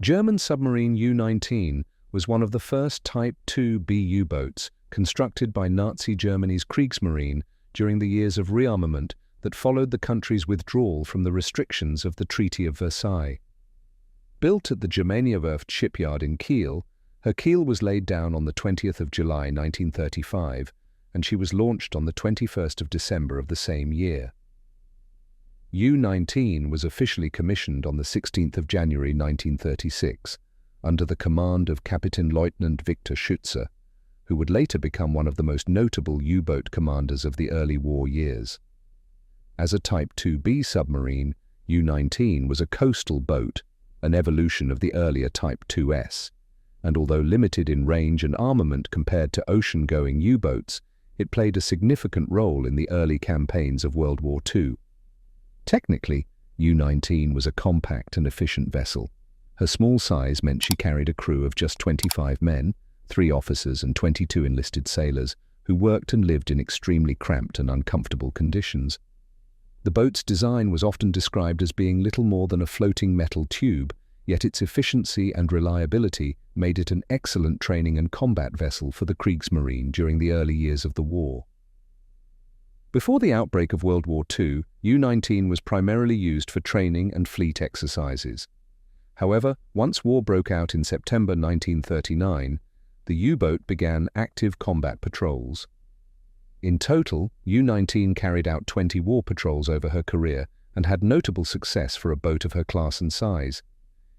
German submarine U-19 was one of the first Type 2B U-boats constructed by Nazi Germany's Kriegsmarine during the years of rearmament that followed the country's withdrawal from the restrictions of the Treaty of Versailles. Built at the Germaniawerft shipyard in Kiel, her keel was laid down on the 20th of July 1935, and she was launched on the 21st of December of the same year. U-19 was officially commissioned on the 16th of January 1936, under the command of Kapitänleutnant Victor Schütze, who would later become one of the most notable U-boat commanders of the early war years. As a Type 2B submarine, U-19 was a coastal boat, an evolution of the earlier Type 2S, and although limited in range and armament compared to ocean-going U-boats, it played a significant role in the early campaigns of World War II. Technically, U-19 was a compact and efficient vessel. Her small size meant she carried a crew of just 25 men, 3 officers and 22 enlisted sailors, who worked and lived in extremely cramped and uncomfortable conditions. The boat's design was often described as being little more than a floating metal tube, yet its efficiency and reliability made it an excellent training and combat vessel for the Kriegsmarine during the early years of the war. Before the outbreak of World War II, U-19 was primarily used for training and fleet exercises. However, once war broke out in September 1939, the U-boat began active combat patrols. In total, U-19 carried out 20 war patrols over her career and had notable success for a boat of her class and size.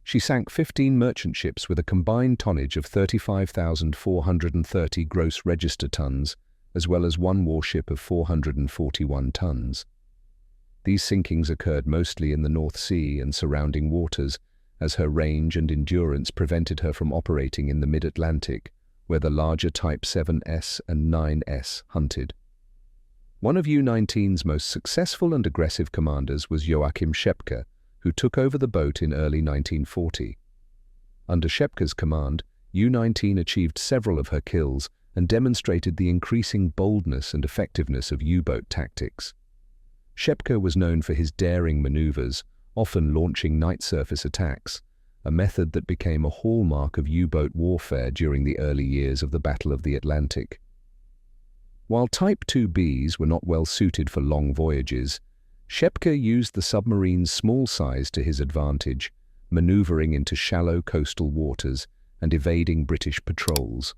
She sank 15 merchant ships with a combined tonnage of 35,430 gross register tons, as well as 1 warship of 441 tons. These sinkings occurred mostly in the North Sea and surrounding waters, as her range and endurance prevented her from operating in the mid-Atlantic, where the larger Type 7S and 9S hunted. One of U-19's most successful and aggressive commanders was Joachim Schepke, who took over the boat in early 1940. Under Schepke's command, U-19 achieved several of her kills and demonstrated the increasing boldness and effectiveness of U-boat tactics. Schepke was known for his daring maneuvers, often launching night surface attacks, a method that became a hallmark of U-boat warfare during the early years of the Battle of the Atlantic. While Type 2Bs were not well suited for long voyages, Schepke used the submarine's small size to his advantage, maneuvering into shallow coastal waters and evading British patrols.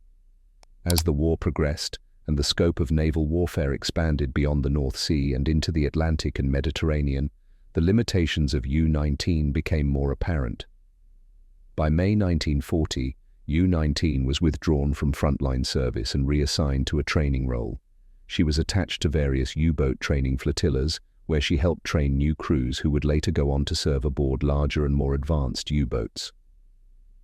As the war progressed and the scope of naval warfare expanded beyond the North Sea and into the Atlantic and Mediterranean, the limitations of U-19 became more apparent. By May 1940, U-19 was withdrawn from frontline service and reassigned to a training role. She was attached to various U-boat training flotillas, where she helped train new crews who would later go on to serve aboard larger and more advanced U-boats.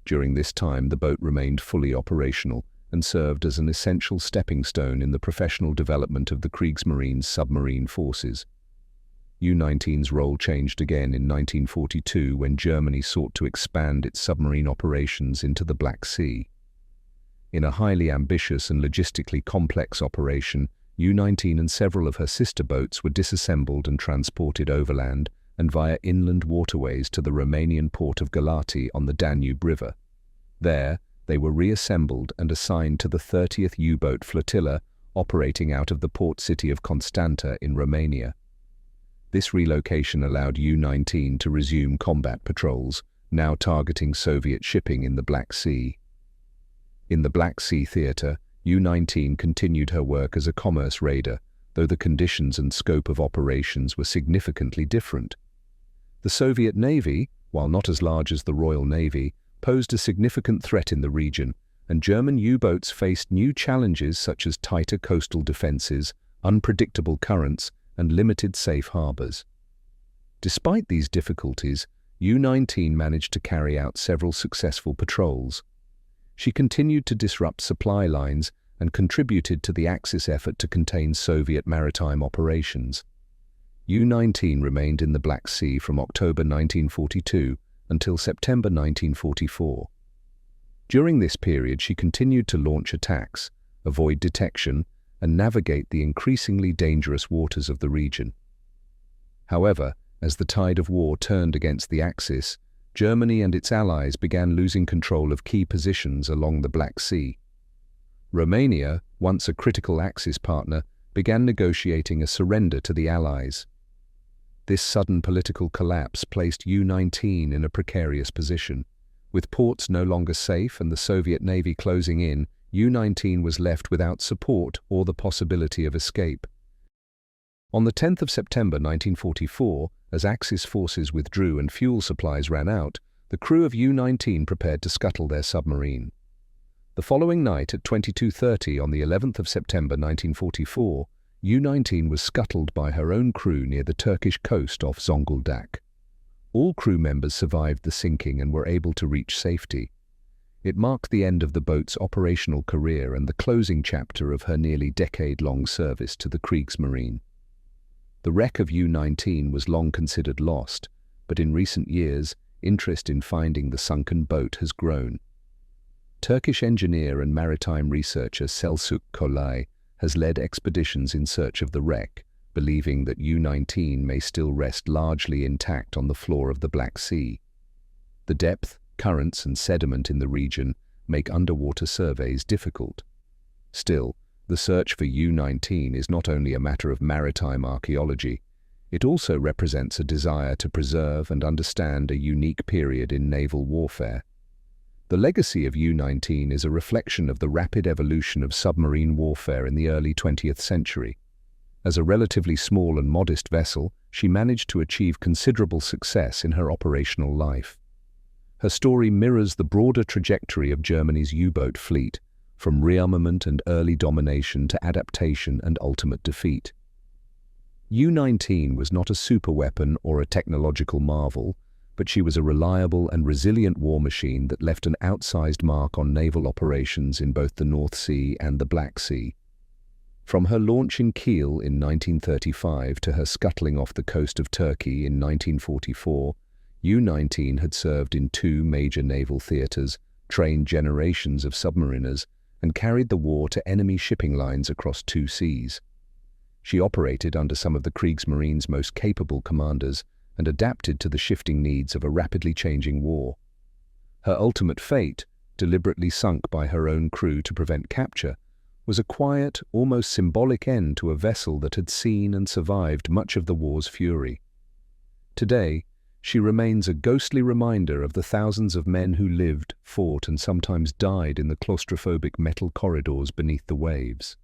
During this time, the boat remained fully operational and served as an essential stepping stone in the professional development of the Kriegsmarine's submarine forces. U-19's role changed again in 1942 when Germany sought to expand its submarine operations into the Black Sea. In a highly ambitious and logistically complex operation, U-19 and several of her sister boats were disassembled and transported overland and via inland waterways to the Romanian port of Galati on the Danube River. There, they were reassembled and assigned to the 30th U-boat flotilla operating out of the port city of Constanta in Romania. This relocation allowed U-19 to resume combat patrols, now targeting Soviet shipping in the Black Sea. In the Black Sea theater, U-19 continued her work as a commerce raider, though the conditions and scope of operations were significantly different. The Soviet Navy, while not as large as the Royal Navy, posed a significant threat in the region, and German U-boats faced new challenges such as tighter coastal defenses, unpredictable currents, and limited safe harbors. Despite these difficulties, U-19 managed to carry out several successful patrols. She continued to disrupt supply lines and contributed to the Axis effort to contain Soviet maritime operations. U-19 remained in the Black Sea from October 1942 until September 1944. During this period, she continued to launch attacks, avoid detection, and navigate the increasingly dangerous waters of the region. However, as the tide of war turned against the Axis, Germany and its allies began losing control of key positions along the Black Sea. Romania, once a critical Axis partner, began negotiating a surrender to the Allies. This sudden political collapse placed U-19 in a precarious position. With ports no longer safe and the Soviet Navy closing in, U-19 was left without support or the possibility of escape. On the 10th of September 1944, as Axis forces withdrew and fuel supplies ran out, the crew of U-19 prepared to scuttle their submarine. The following night at 22:30 on the 11th of September 1944, U-19 was scuttled by her own crew near the Turkish coast off Zonguldak. All crew members survived the sinking and were able to reach safety. It marked the end of the boat's operational career and the closing chapter of her nearly decade-long service to the Kriegsmarine. The wreck of U-19 was long considered lost, but in recent years, interest in finding the sunken boat has grown. Turkish engineer and maritime researcher Selçuk Kolay has led expeditions in search of the wreck, believing that U-19 may still rest largely intact on the floor of the Black Sea. The depth, currents and sediment in the region make underwater surveys difficult. Still, the search for U-19 is not only a matter of maritime archaeology, it also represents a desire to preserve and understand a unique period in naval warfare. The legacy of U-19 is a reflection of the rapid evolution of submarine warfare in the early 20th century. As a relatively small and modest vessel, she managed to achieve considerable success in her operational life. Her story mirrors the broader trajectory of Germany's U-boat fleet, from rearmament and early domination to adaptation and ultimate defeat. U-19 was not a superweapon or a technological marvel, but she was a reliable and resilient war machine that left an outsized mark on naval operations in both the North Sea and the Black Sea. From her launch in Kiel in 1935 to her scuttling off the coast of Turkey in 1944, U-19 had served in two major naval theaters, trained generations of submariners, and carried the war to enemy shipping lines across two seas. She operated under some of the Kriegsmarine's most capable commanders and adapted to the shifting needs of a rapidly changing war. Her ultimate fate, deliberately sunk by her own crew to prevent capture, was a quiet, almost symbolic end to a vessel that had seen and survived much of the war's fury. Today, she remains a ghostly reminder of the thousands of men who lived, fought, and sometimes died in the claustrophobic metal corridors beneath the waves.